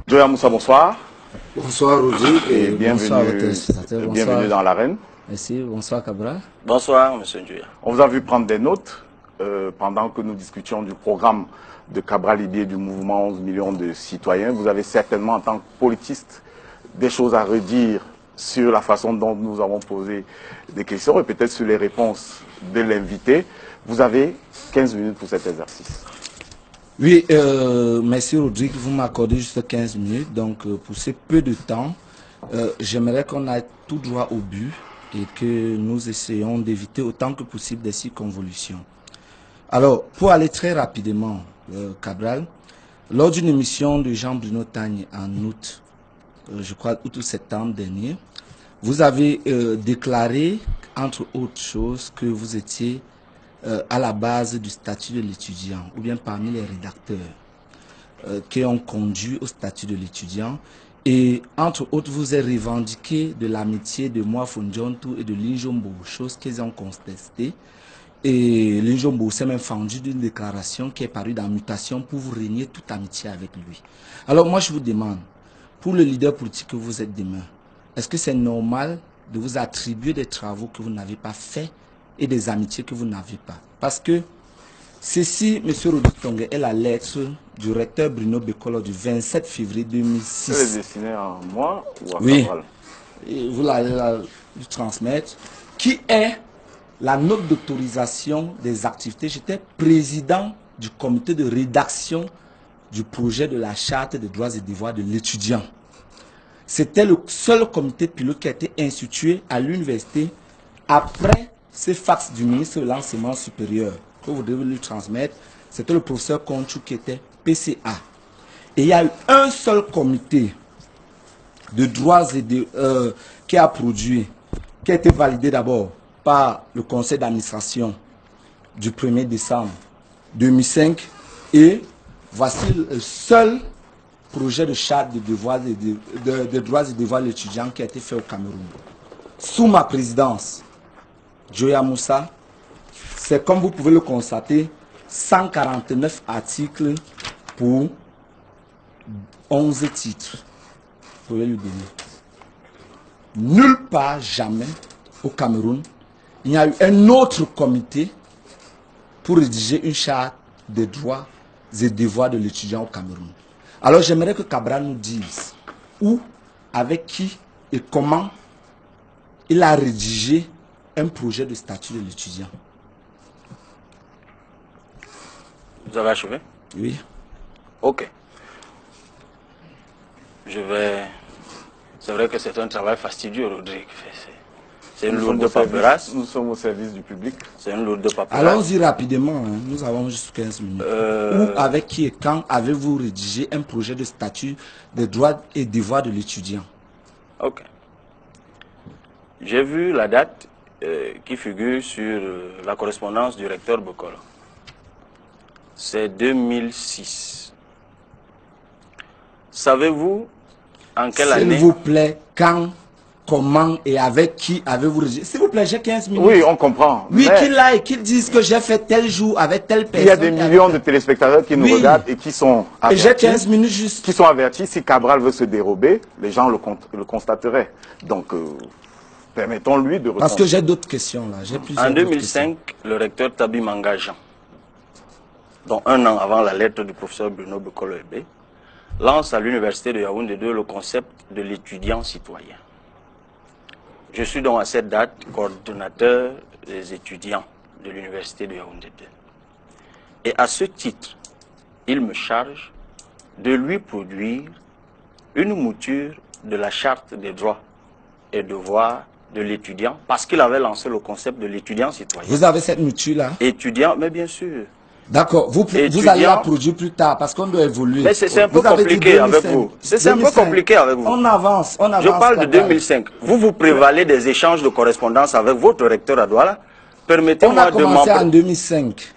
Joya Moussa, bonsoir. Bonsoir Roger et bonsoir à votre téléspectateurs. Bienvenue dans l'arène. Merci, bonsoir Cabral. Bonsoir Monsieur Joya. On vous a vu prendre des notes pendant que nous discutions du programme de Cabral Libier du mouvement 11 millions de citoyens. Vous avez certainement en tant que politiste des choses à redire sur la façon dont nous avons posé des questions et peut-être sur les réponses de l'invité. Vous avez 15 minutes pour cet exercice. Oui, merci Rodrigue, vous m'accordez juste 15 minutes. Donc pour ce peu de temps, j'aimerais qu'on aille tout droit au but et que nous essayons d'éviter autant que possible des circonvolutions. Alors, pour aller très rapidement, Cabral, lors d'une émission de Jean-Bruno Tagne en août, je crois août ou septembre dernier, vous avez déclaré, entre autres choses, que vous étiez à la base du statut de l'étudiant, ou bien parmi les rédacteurs qui ont conduit au statut de l'étudiant. Et entre autres, vous avez revendiqué de l'amitié de Moi Fonjontou et de Linjombo, chose qu'ils ont contestée. Et Linjombo s'est même fendu d'une déclaration qui est parue dans Mutation pour vous régner toute amitié avec lui. Alors moi, je vous demande, pour le leader politique que vous êtes demain, est-ce que c'est normal de vous attribuer des travaux que vous n'avez pas faits et des amitiés que vous n'avez pas? Parce que ceci, M. Rodrigue Tongue, est la lettre du recteur Bruno Bekolo du 27 février 2006. Elle est destinée à moi ou à Cabral? Oui, vous l'allez lui transmettre. Qui est la note d'autorisation des activités? J'étais président du comité de rédaction du projet de la charte des droits et devoirs de l'étudiant. C'était le seul comité pilote qui a été institué à l'université après ce fax du ministre de l'Enseignement supérieur que vous devez lui transmettre. C'était le professeur Conchou qui était PCA. Et il y a eu un seul comité de droits et qui a produit, qui a été validé d'abord par le conseil d'administration du 1er décembre 2005. Et voici le seul projet de charte de droits et devoirs de l'étudiant qui a été fait au Cameroun. Sous ma présidence, Joya Moussa, c'est comme vous pouvez le constater, 149 articles pour 11 titres. Vous pouvez lui donner. Nulle part, jamais, au Cameroun, il y a eu un autre comité pour rédiger une charte des droits et devoirs de l'étudiant au Cameroun. Alors j'aimerais que Cabral nous dise où, avec qui et comment il a rédigé un projet de statut de l'étudiant. Vous avez achevé? Oui. Ok. Je vais... C'est vrai que c'est un travail fastidieux, Rodrigue. C'est une lourde paperasse. Nous sommes au service du public. C'est une lourde paperasse. Allons-y rapidement, hein. Nous avons juste 15 minutes. Où, avec qui et quand avez-vous rédigé un projet de statut des droits et devoirs de l'étudiant? Ok. J'ai vu la date qui figure sur la correspondance du recteur Bekolo. C'est 2006. Savez-vous en quelle année? S'il vous plaît, quand, comment et avec qui avez-vous rédigé? S'il vous plaît, j'ai 15 minutes. Oui, on comprend. Oui, qu'il aille, qu'il dise que j'ai fait tel jour avec telle personne. Il y a des millions de téléspectateurs qui nous regardent et qui sont avertis. Et j'ai 15 minutes juste. Qui sont avertis, si Cabral veut se dérober, les gens le constateraient. Donc, permettons-lui de répondre. Parce que j'ai d'autres questions là. En 2005, le recteur Tabi Manga-Jean, dont un an avant la lettre du professeur Bruno Bekolo Ebé, lance à l'université de Yaoundé 2 le concept de l'étudiant citoyen. Je suis donc à cette date coordonnateur des étudiants de l'université de Yaoundé 2. Et à ce titre, il me charge de lui produire une mouture de la charte des droits et devoirs de l'étudiant, parce qu'il avait lancé le concept de l'étudiant citoyen. Vous avez cette mouture-là? Étudiant, mais bien sûr. D'accord, vous allez la produire plus tard, parce qu'on doit évoluer. Mais c'est un peu compliqué avec vous. C'est un peu compliqué avec vous. On avance, on avance. Je parle de 2005. Vous prévalez des échanges de correspondance avec votre recteur à Douala. Permettez-moi de m'en... On a commencé en 2005.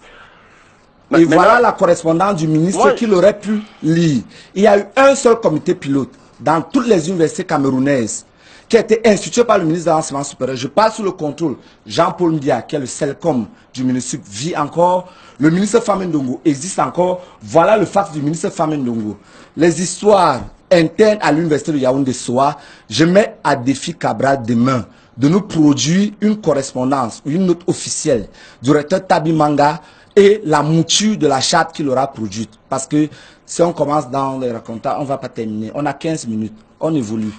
Et voilà la correspondance du ministre qu'il aurait pu lire. Il y a eu un seul comité pilote dans toutes les universités camerounaises qui a été institué par le ministre de l'Enseignement supérieur. Je parle sous le contrôle Jean-Paul Ndia, qui est le CELCOM du ministre, vit encore. Le ministre Famendongo existe encore. Voilà le fax du ministre Famendongo. Les histoires interne à l'université de Yaoundé soit, je mets à défi Cabral demain de nous produire une correspondance, une note officielle du recteur Tabi Manga et la mouture de la charte qu'il aura produite. Parce que si on commence dans les racontats, on ne va pas terminer. On a 15 minutes, on évolue.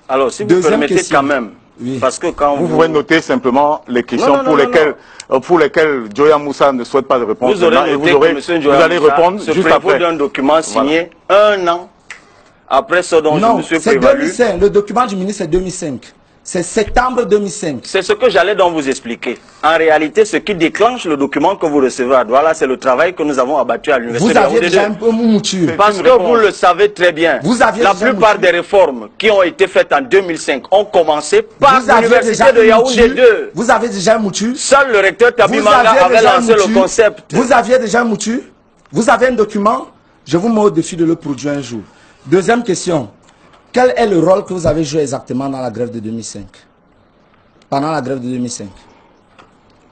Alors, si vous permettez quand même, oui. Parce que quand vous pouvez noter simplement les questions pour lesquelles Joya Moussa ne souhaite pas de réponse. Vous aurez noté que M. Joya Moussa répondre se juste prévaut après d'un document signé un an après ce dont je me suis prévalu. Non, c'est 2005. Le document du ministre, c'est 2005. C'est septembre 2005. C'est ce que j'allais donc vous expliquer. En réalité, ce qui déclenche le document que vous recevez à Douala, c'est le travail que nous avons abattu à l'université. Vous aviez déjà un peu mouture. Parce que vous le savez très bien. La plupart des réformes qui ont été faites en 2005 ont commencé par l'université de Yaoundé 2. Vous avez déjà mouture. Seul le recteur Tabi Manga avait lancé le concept. Vous aviez déjà mouture. Vous avez un document. Je vous mets au défi de le produire un jour. Deuxième question. Quel est le rôle que vous avez joué exactement dans la grève de 2005? Pendant la grève de 2005?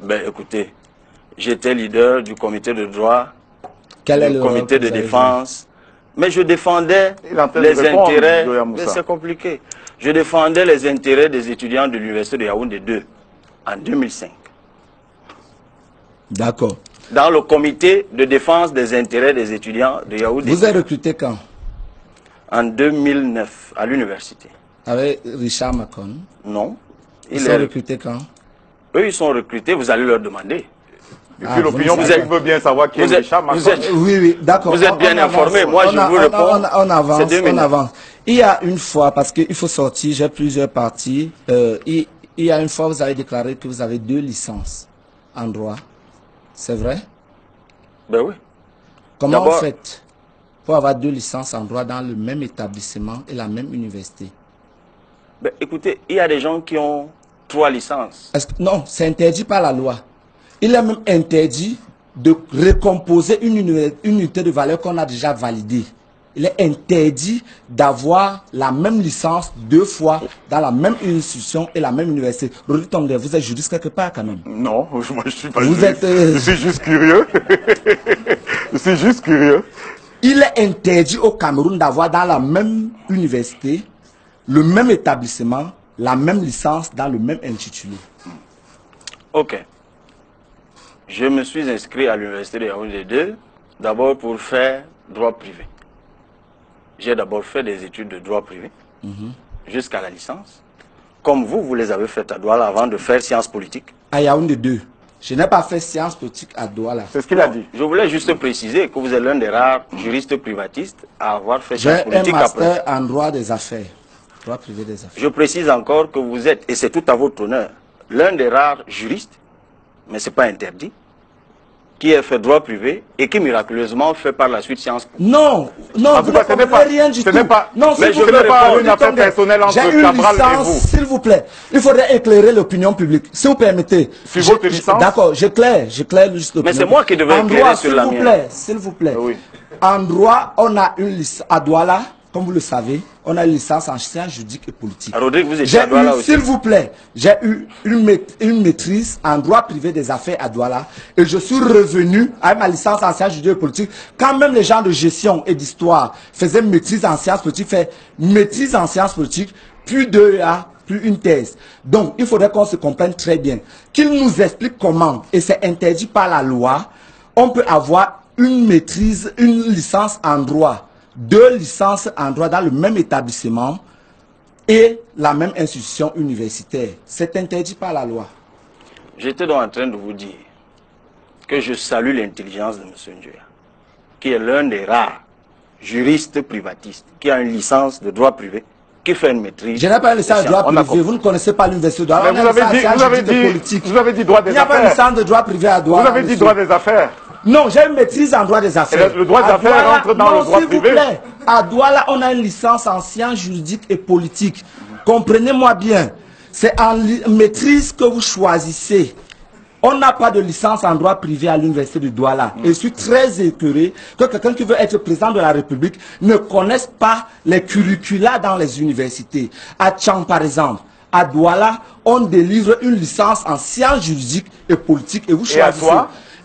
Ben écoutez, j'étais leader du comité de droit, du comité de défense, mais je défendais les intérêts, c'est compliqué, je défendais les intérêts des étudiants de l'université de Yaoundé 2 en 2005. D'accord. Dans le comité de défense des intérêts des étudiants de Yaoundé 2. Vous êtes recruté quand? En 2009, à l'université. Avec Richard Macon? Non. Ils sont recrutés quand? Eux, ils sont recrutés, vous allez leur demander. Et puis l'opinion, vous veut bien savoir qui est Richard Macon. Oui, d'accord. Vous êtes bien informé, moi je vous réponds. On avance. Il y a une fois, parce qu'il faut sortir, j'ai plusieurs parties. Il y a une fois, vous avez déclaré que vous avez 2 licences en droit. C'est vrai? Ben oui. Comment vous faites pour avoir 2 licences en droit dans le même établissement et la même université? Ben, écoutez, il y a des gens qui ont 3 licences. Non, c'est interdit par la loi. Il est même interdit de recomposer une unité de valeur qu'on a déjà validée. Il est interdit d'avoir la même licence 2 fois dans la même institution et la même université. Rodi Tongde, vous êtes juriste quelque part quand même? Non, moi je ne suis pas juriste. Je suis juste curieux. Je suis juste curieux. Il est interdit au Cameroun d'avoir dans la même université, le même établissement, la même licence dans le même intitulé. Ok. Je me suis inscrit à l'université de Yaoundé 2, d'abord pour faire droit privé. J'ai d'abord fait des études de droit privé, jusqu'à la licence. Comme vous les avez faites à Douala avant de faire sciences politiques. À Yaoundé 2. Je n'ai pas fait sciences politiques à Douala. C'est ce qu'il a dit. Je voulais juste préciser que vous êtes l'un des rares juristes privatistes à avoir fait sciences politiques après. J'ai un master en droit des affaires. Droit privé des affaires. Je précise encore que vous êtes, et c'est tout à votre honneur, l'un des rares juristes, mais ce n'est pas interdit, qui a fait droit privé et qui miraculeusement fait par la suite sciences politiques. Non, vous ne comprenez rien du tout. Non, mais je ne veux pas une affaire personnelle entre Cabral et vous. S'il vous plaît, il faudrait éclairer l'opinion publique. Si vous permettez. Sur votre licence? D'accord, j'éclaire juste l'opinion. Mais c'est moi qui devais éclairer sur la mienne. S'il vous plaît. Oui. En droit, on a une licence à Douala, comme vous le savez, on a une licence en sciences juridiques et politiques. Rodrigue, vous étiez à Douala aussi. S'il vous plaît, j'ai eu une maîtrise en droit privé des affaires à Douala et je suis revenu avec ma licence en sciences juridiques et politiques. Quand même les gens de gestion et d'histoire faisaient maîtrise en sciences politiques, fait maîtrise en sciences politiques, puis 2A, plus une thèse. Donc, il faudrait qu'on se comprenne très bien. Qu'il nous explique comment, et c'est interdit par la loi, on peut avoir une maîtrise, une licence en droit, 2 licences en droit dans le même établissement et la même institution universitaire. C'est interdit par la loi. J'étais donc en train de vous dire que je salue l'intelligence de M. Njoya, qui est l'un des rares juristes privatistes, qui a une licence de droit privé, qui fait une maîtrise. Je n'ai pas une licence de droit privé, vous ne connaissez pas l'université de droit. Vous avez dit droit des affaires. Il n'y a pas une licence de droit privé à Douala. Vous avez dit droit des affaires. Non, j'ai une maîtrise en droit des affaires. Et le droit des affaires rentre dans le droit privé. S'il vous plaît, à Douala, on a une licence en sciences juridiques et politiques. Comprenez-moi bien, c'est en maîtrise que vous choisissez. On n'a pas de licence en droit privé à l'université de Douala. Et je suis très écœuré que quelqu'un qui veut être président de la République ne connaisse pas les curricula dans les universités. À Tchang, par exemple, à Douala, on délivre une licence en sciences juridiques et politiques et vous choisissez.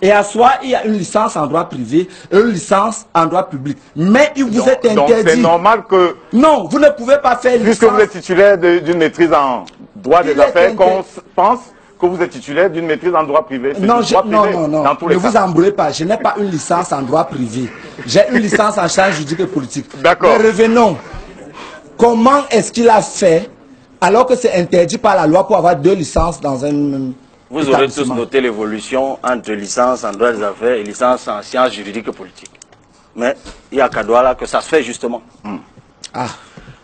Et à soi, il y a une licence en droit privé et une licence en droit public. Mais il vous est interdit. Donc c'est normal que... Non, vous ne pouvez pas faire licence. Puisque vous êtes titulaire d'une maîtrise en droit des affaires, qu'on pense que vous êtes titulaire d'une maîtrise en droit privé. Non, non, ne vous embrouillez pas. Je n'ai pas une licence en droit privé. J'ai une licence en sciences juridiques et politiques. D'accord. Mais revenons. Comment est-ce qu'il a fait alors que c'est interdit par la loi pour avoir 2 licences dans un... Vous aurez tous noté l'évolution entre licence en droit des affaires et licence en sciences juridiques et politiques. Mais il y a qu'à Douala que ça se fait justement. Ah,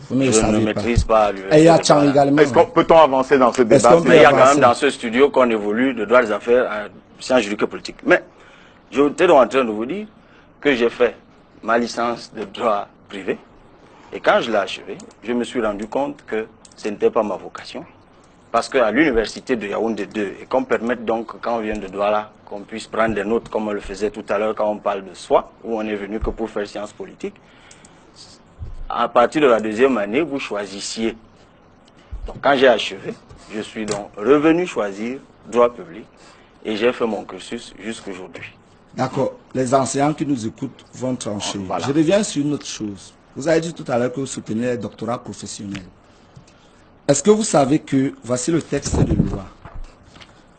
vous ne le savez pas. Je ne maîtrise pas l'université. Et il y a Tchang également. Peut-on avancer dans ce débat? Mais il y a quand même dans ce studio qu'on évolue de droit des affaires à sciences juridiques et politiques. Mais j'étais donc en train de vous dire que j'ai fait ma licence de droit privé. Et quand je l'ai achevé, je me suis rendu compte que ce n'était pas ma vocation. Parce qu'à l'université de Yaoundé 2, et qu'on permette donc, quand on vient de Douala, qu'on puisse prendre des notes comme on le faisait tout à l'heure quand on parle de soi, où on est venu que pour faire sciences politiques, à partir de la 2e année, vous choisissiez. Donc quand j'ai achevé, je suis donc revenu choisir droit public et j'ai fait mon cursus jusqu'aujourd'hui. D'accord. Les enseignants qui nous écoutent vont trancher. Voilà. Je reviens sur une autre chose. Vous avez dit tout à l'heure que vous soutenez les doctorats professionnels. Est-ce que vous savez que, voici le texte de loi,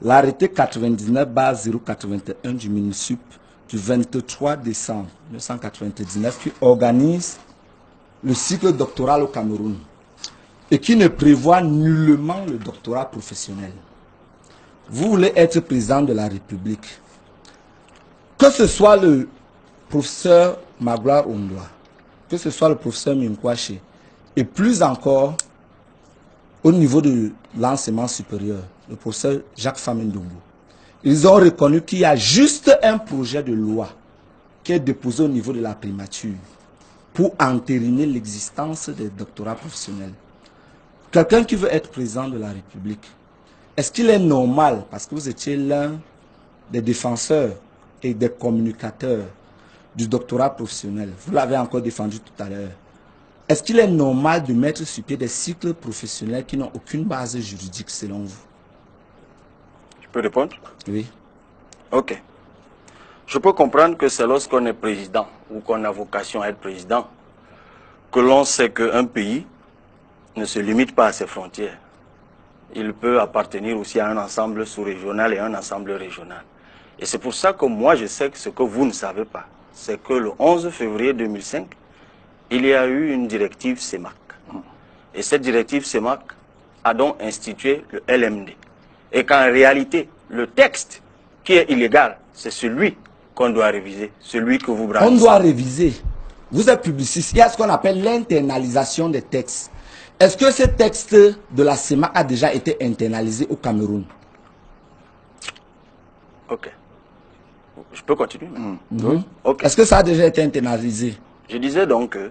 l'arrêté 99/081 du MINUSUP du 23 décembre 1999 qui organise le cycle doctoral au Cameroun et qui ne prévoit nullement le doctorat professionnel. Vous voulez être président de la République. Que ce soit le professeur Magloire Ondoa, que ce soit le professeur Minkwache, et plus encore au niveau de l'enseignement supérieur, le professeur Jacques Famendongo, ils ont reconnu qu'il y a juste un projet de loi qui est déposé au niveau de la primature pour entériner l'existence des doctorats professionnels. Quelqu'un qui veut être président de la République, est-ce qu'il est normal, parce que vous étiez l'un des défenseurs et des communicateurs du doctorat professionnel, vous l'avez encore défendu tout à l'heure, est-ce qu'il est normal de mettre sur pied des cycles professionnels qui n'ont aucune base juridique selon vous? Je peux répondre? Oui. Ok. Je peux comprendre que c'est lorsqu'on est président ou qu'on a vocation à être président que l'on sait qu'un pays ne se limite pas à ses frontières. Il peut appartenir aussi à un ensemble sous-régional et un ensemble régional. Et c'est pour ça que moi je sais que ce que vous ne savez pas, c'est que le 11 février 2005, il y a eu une directive CEMAC. Et cette directive CEMAC a donc institué le LMD. Et qu'en réalité, le texte qui est illégal, c'est celui qu'on doit réviser, celui que vous brandissez. On doit réviser. Vous êtes publiciste. Il y a ce qu'on appelle l'internalisation des textes. Est-ce que ce texte de la CEMAC a déjà été internalisé au Cameroun? Ok. Je peux continuer? Okay. Est-ce que ça a déjà été internalisé? Je disais donc que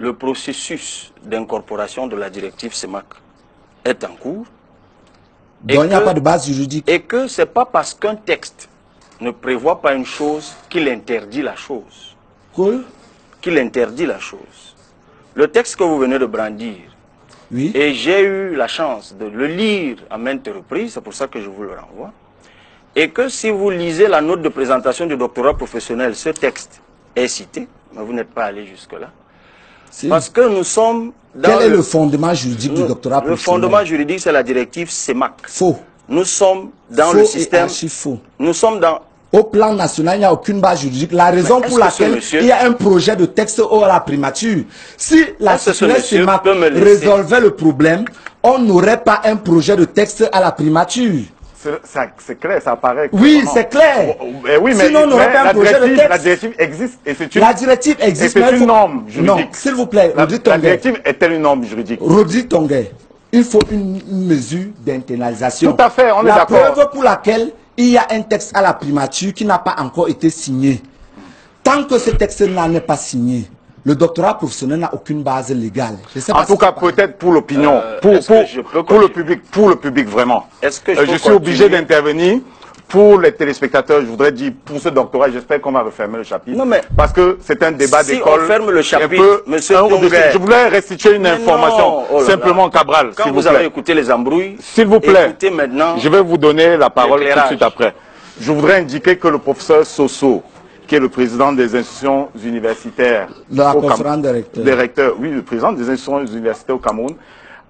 le processus d'incorporation de la directive CEMAC est en cours. Donc il n'y a pas de base juridique. Et que ce n'est pas parce qu'un texte ne prévoit pas une chose qu'il interdit la chose. Cool. Qu'il interdit la chose. Le texte que vous venez de brandir, oui. Et j'ai eu la chance de le lire à maintes reprises, c'est pour ça que je vous le renvoie, et que si vous lisez la note de présentation du doctorat professionnel, ce texte est cité, mais vous n'êtes pas allé jusque-là. Parce que nous sommes dans... Quel est le fondement juridique du doctorat professionnel? Le fondement juridique, c'est la directive CEMAC. Faux. Nous sommes dans le système... Faux. Nous sommes dans... Au plan national, il n'y a aucune base juridique. La raison pour laquelle il y a un projet de texte à la primature. Si la circulaire CEMAC résolvait le problème, on n'aurait pas un projet de texte à la primature. C'est clair, ça apparaît. Oui, c'est clair. Oui, mais, sinon, on n'aurait pas un projet de texte. La directive existe et c'est une... La directive existe, c'est une norme juridique. Non, s'il vous plaît, la directive est-elle une norme juridique? Rodi Tongué, il faut une mesure d'internalisation. Tout à fait, on est d'accord. La preuve pour laquelle il y a un texte à la primature qui n'a pas encore été signé. Tant que ce texte n'en est pas signé, le doctorat professionnel n'a aucune base légale. En tout cas, peut-être pour l'opinion, pour le public vraiment. Je suis obligé d'intervenir. Pour les téléspectateurs, je voudrais dire, pour ce doctorat, j'espère qu'on va refermer le chapitre. Non, mais parce que c'est un débat d'école. Si on ferme le chapitre, monsieur Tongué, je voulais restituer une information, simplement, Cabral. Quand vous avez écouté les embrouilles, s'il vous plaît, écoutez maintenant, je vais vous donner la parole tout de suite après. Je voudrais indiquer que le professeur Soso, qui est le président des institutions universitaires de la conférence des recteurs, oui, le président des institutions universitaires au Cameroun,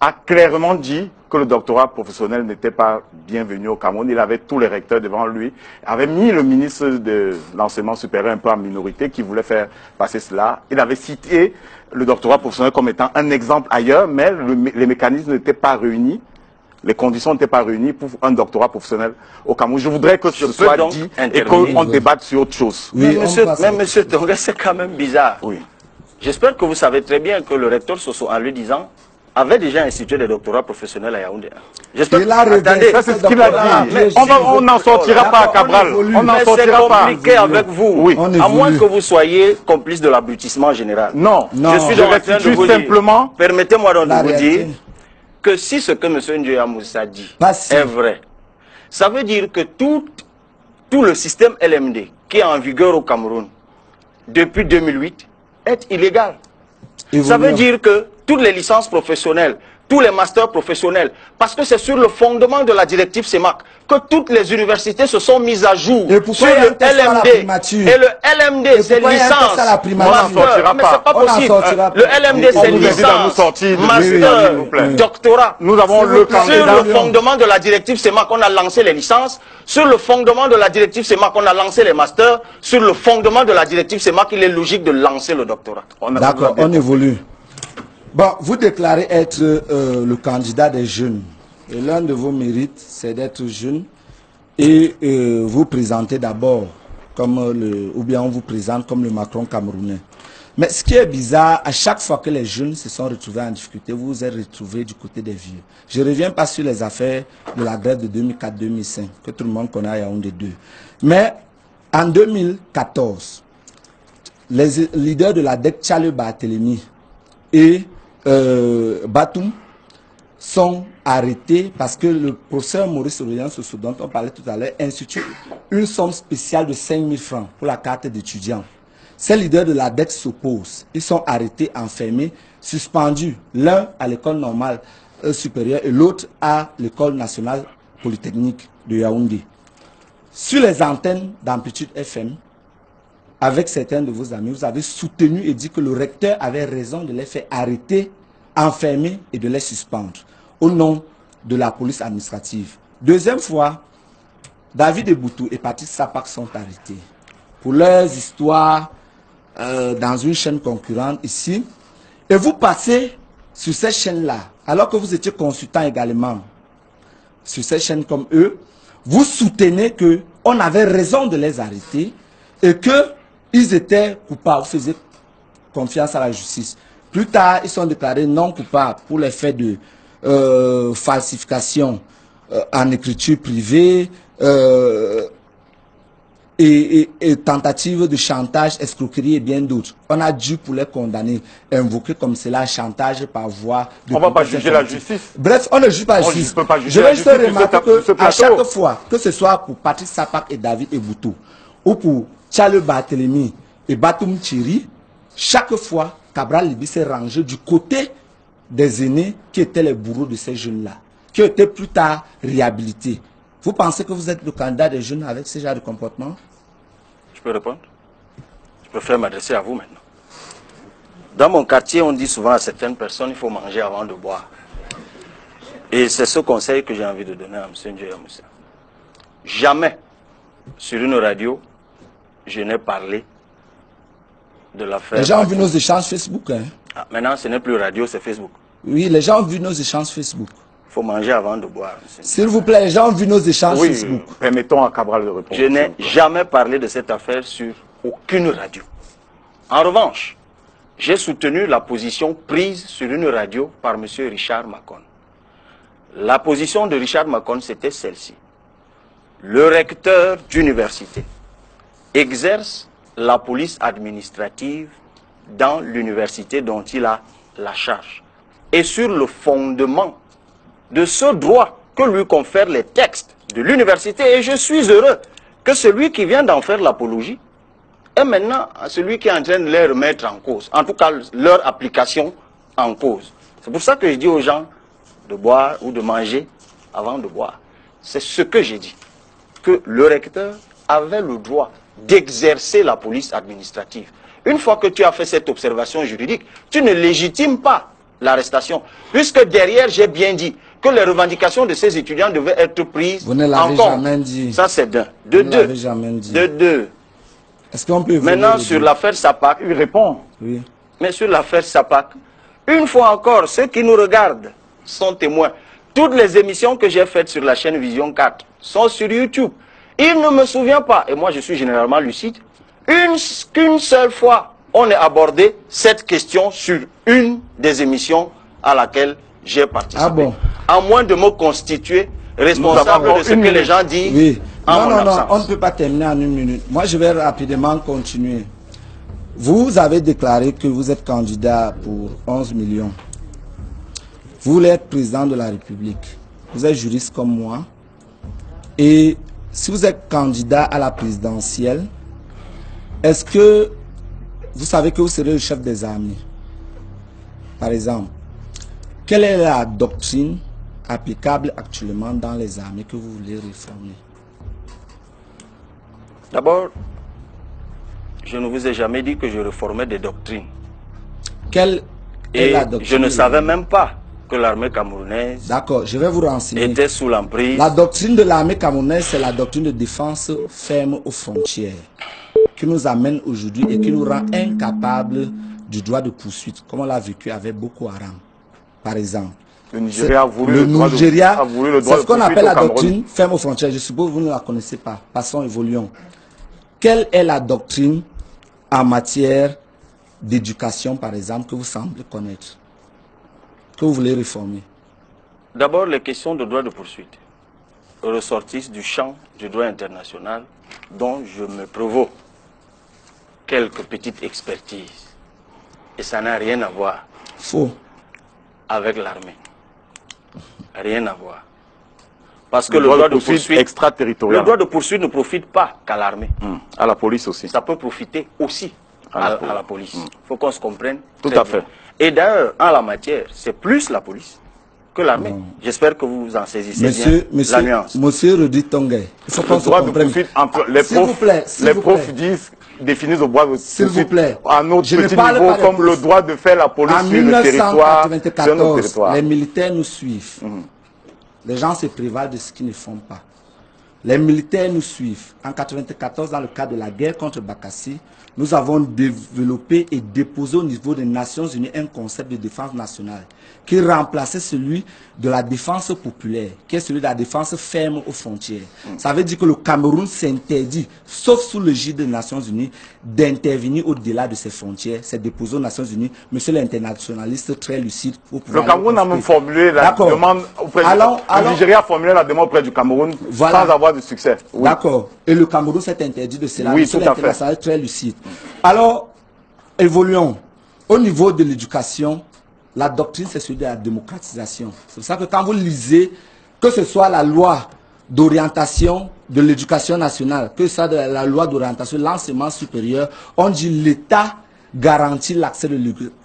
a clairement dit que le doctorat professionnel n'était pas bienvenu au Cameroun. Il avait tous les recteurs devant lui, avait mis le ministre de l'enseignement supérieur un peu en minorité qui voulait faire passer cela. Il avait cité le doctorat professionnel comme étant un exemple ailleurs, mais les mécanismes n'étaient pas réunis. Les conditions n'étaient pas réunies pour un doctorat professionnel au Cameroun. Je voudrais que ce soit dit et qu'on débatte sur autre chose. Oui, mais monsieur Tonga, c'est quand même bizarre. Oui. J'espère que vous savez très bien que le recteur Soso, en lui disant, avait déjà institué des doctorats professionnels à Yaoundé. Attendez, ça c'est ce qu'il a dit. Mais on n'en sortira pas à Cabral. On n'en sortira pas. C'est compliqué avec vous. Oui. À moins que vous soyez complice de l'abrutissement général. Non. Je suis en train de vous simplement. Dire. Permettez-moi donc de vous dire que si ce que M. Ndiaye Moussa dit est vrai, ça veut dire que tout le système LMD qui est en vigueur au Cameroun depuis 2008 est illégal. Ça veut dire que toutes les licences professionnelles, tous les masters professionnels, parce que c'est sur le fondement de la directive CEMAC que toutes les universités se sont mises à jour sur le LMD. Et le LMD, c'est licence, master, mais c'est pas possible. Le LMD, c'est licence, master, doctorat. Nous avons le sur le fondement de la directive CEMAC, on a lancé les licences. Sur le fondement de la directive CEMAC, on a lancé les masters. Sur le fondement de la directive CEMAC, il est logique de lancer le doctorat. D'accord, on évolue. Bon, vous déclarez être le candidat des jeunes. Et l'un de vos mérites, c'est d'être jeune. Et vous présentez d'abord comme ou bien on vous présente comme le Macron camerounais. Mais ce qui est bizarre, à chaque fois que les jeunes se sont retrouvés en difficulté, vous vous êtes retrouvés du côté des vieux. Je ne reviens pas sur les affaires de la grève de 2004-2005, que tout le monde connaît à Yaoundé 2. Mais en 2014, les leaders de la DEC, Tchale Barthélemy et Batum, sont arrêtés parce que le professeur Maurice Aurélien Soso, dont on parlait tout à l'heure, institue une somme spéciale de 5 000 francs pour la carte d'étudiant. Ces leaders de la DEC s'opposent. Ils sont arrêtés, enfermés, suspendus, l'un à l'école normale supérieure et l'autre à l'école nationale polytechnique de Yaoundé. Sur les antennes d'Amplitude FM, avec certains de vos amis, vous avez soutenu et dit que le recteur avait raison de les faire arrêter, enfermer et de les suspendre au nom de la police administrative. Deuxième fois, David Eboutou et Patrice Sapak sont arrêtés pour leurs histoires dans une chaîne concurrente ici. Et vous passez sur cette chaîne-là, alors que vous étiez consultant également sur cette chaîne comme eux, vous soutenez qu'on avait raison de les arrêter et qu'ils étaient coupables, vous faisiez confiance à la justice. Plus tard, ils sont déclarés non coupables pour les faits de falsification en écriture privée et tentative de chantage, escroquerie et bien d'autres. On a dû, pour les condamner, invoquer comme cela chantage par voie de... On ne va pas juger la justice. Bref, on ne juge pas la justice. Je vais juste remarquer qu'à chaque fois, que ce soit pour Patrice Sapak et David Eboutou, ou pour Tchale Barthélemy et Batum Thierry, chaque fois, Cabral Libby s'est rangé du côté des aînés qui étaient les bourreaux de ces jeunes-là, qui étaient plus tard réhabilités. Vous pensez que vous êtes le candidat des jeunes avec ce genre de comportement? Je peux répondre? Je préfère m'adresser à vous maintenant. Dans mon quartier, on dit souvent à certaines personnes, il faut manger avant de boire. Et c'est ce conseil que j'ai envie de donner à M. Ndiaye Moussa. Jamais, sur une radio, je n'ai parlé de l'affaire. Les gens ont vu nos échanges Facebook. Hein? Ah, maintenant, ce n'est plus radio, c'est Facebook. Oui, les gens ont vu nos échanges Facebook. Il faut manger avant de boire. S'il vous plaît, les gens ont vu nos échanges Facebook. Permettons à Cabral de répondre. Je n'ai jamais parlé de cette affaire sur aucune radio. En revanche, j'ai soutenu la position prise sur une radio par M. Richard Macon. La position de Richard Macon, c'était celle-ci. Le recteur d'université exerce la police administrative dans l'université dont il a la charge. Et sur le fondement de ce droit que lui confèrent les textes de l'université, et je suis heureux que celui qui vient d'en faire l'apologie est maintenant celui qui est en train de les remettre en cause, en tout cas leur application en cause. C'est pour ça que je dis aux gens de boire ou de manger avant de boire. C'est ce que j'ai dit. que le recteur avait le droit d'exercer la police administrative. Une fois que tu as fait cette observation juridique, tu ne légitimes pas l'arrestation. Puisque derrière, j'ai bien dit que les revendications de ces étudiants devaient être prises Vous ne l'avez jamais dit. Ça, c'est d'un. Vous ne l'avez jamais dit. De deux. Est-ce qu'on peut maintenant, sur l'affaire Sapak, il répond. Oui. Mais sur l'affaire Sapak, une fois encore, ceux qui nous regardent sont témoins. Toutes les émissions que j'ai faites sur la chaîne Vision 4 sont sur YouTube. Il ne me souvient pas, et moi je suis généralement lucide, qu'une seule fois, on ait abordé cette question sur une des émissions à laquelle j'ai participé. Ah bon? À moins de me constituer responsable de ce que les gens disent. Oui. Non, on ne peut pas terminer en une minute. Moi, je vais rapidement continuer. Vous avez déclaré que vous êtes candidat pour 11 millions. Vous voulez être président de la République. Vous êtes juriste comme moi. Et si vous êtes candidat à la présidentielle, est-ce que vous savez que vous serez le chef des armées? Par exemple, quelle est la doctrine applicable actuellement dans les armées que vous voulez réformer? D'abord, je ne vous ai jamais dit que je réformais des doctrines. Quelle est la doctrine? Je ne savais même pas que l'armée camerounaise D'accord, je vais vous renseigner. Était sous l'emprise. La doctrine de l'armée camerounaise, c'est la doctrine de défense ferme aux frontières qui nous amène aujourd'hui et qui nous rend incapables du droit de poursuite, comme on l'a vécu avec Boko Haram, par exemple. Le Nigeria a voulu le Nigeria, c'est ce qu'on appelle la Cameroun. doctrine ferme aux frontières. Je suppose que vous ne la connaissez pas. Passons, évoluons. Quelle est la doctrine en matière d'éducation, par exemple, que vous semblez connaître, que vous voulez réformer? D'abord, les questions de droit de poursuite ressortissent du champ du droit international dont je me provoque quelques petites expertises. Et ça n'a rien à voir Faux. avec l'armée. Rien à voir. Parce que le droit de poursuite extraterritorial. Le droit de poursuite ne profite pas qu'à l'armée. À la police aussi. Ça peut profiter aussi à la police. Il faut qu'on se comprenne. Tout à fait. Et d'ailleurs, en la matière, c'est plus la police que l'armée. J'espère que vous en saisissez bien la nuance. Monsieur Rudi Tongue, il faut qu'on se droit de comprenne. poursuite entre les profs, les profs définissent le droit de poursuite à notre petit niveau comme le droit de faire la police sur le territoire. En 1994, les militaires nous suivent. Les gens se prévalent de ce qu'ils ne font pas. Les militaires nous suivent. En 1994, dans le cadre de la guerre contre Bakassi, nous avons développé et déposé au niveau des Nations Unies un concept de défense nationale qui remplaçait celui de la défense populaire, qui est celui de la défense ferme aux frontières. Ça veut dire que le Cameroun s'interdit, sauf sous l'égide des Nations Unies, d'intervenir au-delà de ses frontières. C'est déposé aux Nations Unies. Monsieur l'internationaliste très lucide. Le Cameroun a même formulé la demande auprès le Nigeria a formulé la demande auprès du Cameroun sans avoir de succès. Oui. D'accord. Et le Cameroun s'est interdit de cela. Oui, Monsieur tout à fait. l'internationaliste très lucide. Alors, évoluons. Au niveau de l'éducation, la doctrine, c'est celui de la démocratisation. C'est pour ça que quand vous lisez, que ce soit la loi d'orientation de l'éducation nationale, que ce soit la loi d'orientation de l'enseignement supérieur, on dit l'État garantit l'accès de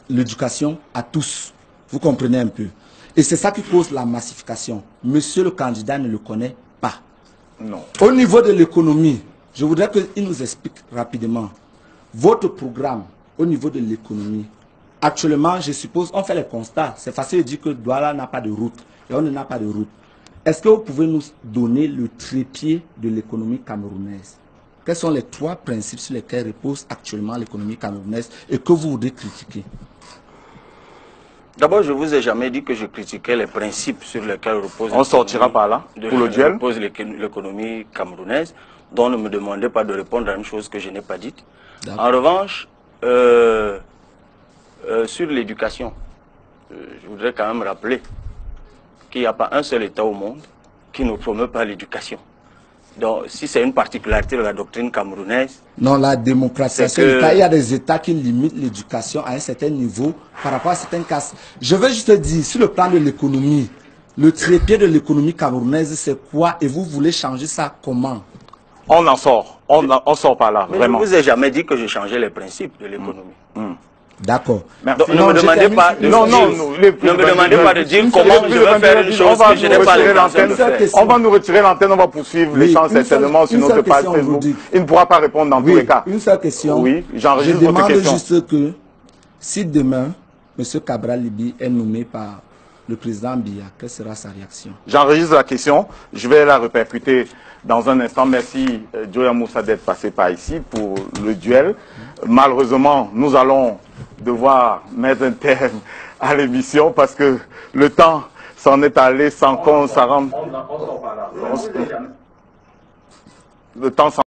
l'éducation à tous. Vous comprenez un peu. Et c'est ça qui cause la massification. Monsieur le candidat ne le connaît pas. Non. Au niveau de l'économie, je voudrais qu'il nous explique rapidement. Votre programme au niveau de l'économie, actuellement, je suppose, on fait les constats. C'est facile de dire que Douala n'a pas de route et on n'a pas de route. Est-ce que vous pouvez nous donner le trépied de l'économie camerounaise? Quels sont les 3 principes sur lesquels repose actuellement l'économie camerounaise et que vous voudrez critiquer? D'abord, je ne vous ai jamais dit que je critiquais les principes sur lesquels repose On sortira par là pour le duel. Repose l'économie camerounaise, dont ne me demandez pas de répondre à une chose que je n'ai pas dite. En revanche, sur l'éducation, je voudrais quand même rappeler qu'il n'y a pas un seul État au monde qui ne promeut pas l'éducation. Donc, si c'est une particularité de la doctrine camerounaise... Non, la démocratisation, il y a des États qui limitent l'éducation à un certain niveau par rapport à certains cas. Je veux juste dire, sur le plan de l'économie, le trépied de l'économie camerounaise, c'est quoi? Et vous voulez changer ça comment? On en sort. On sort par là, Mais vraiment. je ne vous ai jamais dit que je changeais les principes de l'économie. D'accord. Donc, ne me demandez pas de dire comment je vais faire une chose que je n'ai pas l'intention de faire. On va nous retirer l'antenne, on va poursuivre l'échange certainement sur notre page Facebook. Il ne pourra pas répondre dans tous les cas. Une seule question. Oui, j'enregistre votre question. Je demande juste que si demain, M. Cabral Libye est nommé par le président Biya, quelle sera sa réaction? J'enregistre la question, je vais la répercuter dans un instant. Merci Joya Moussa d'être passé par ici pour le duel. Malheureusement, nous allons devoir mettre un terme à l'émission parce que le temps s'en est allé sans qu'on s'en rende. Le temps s'en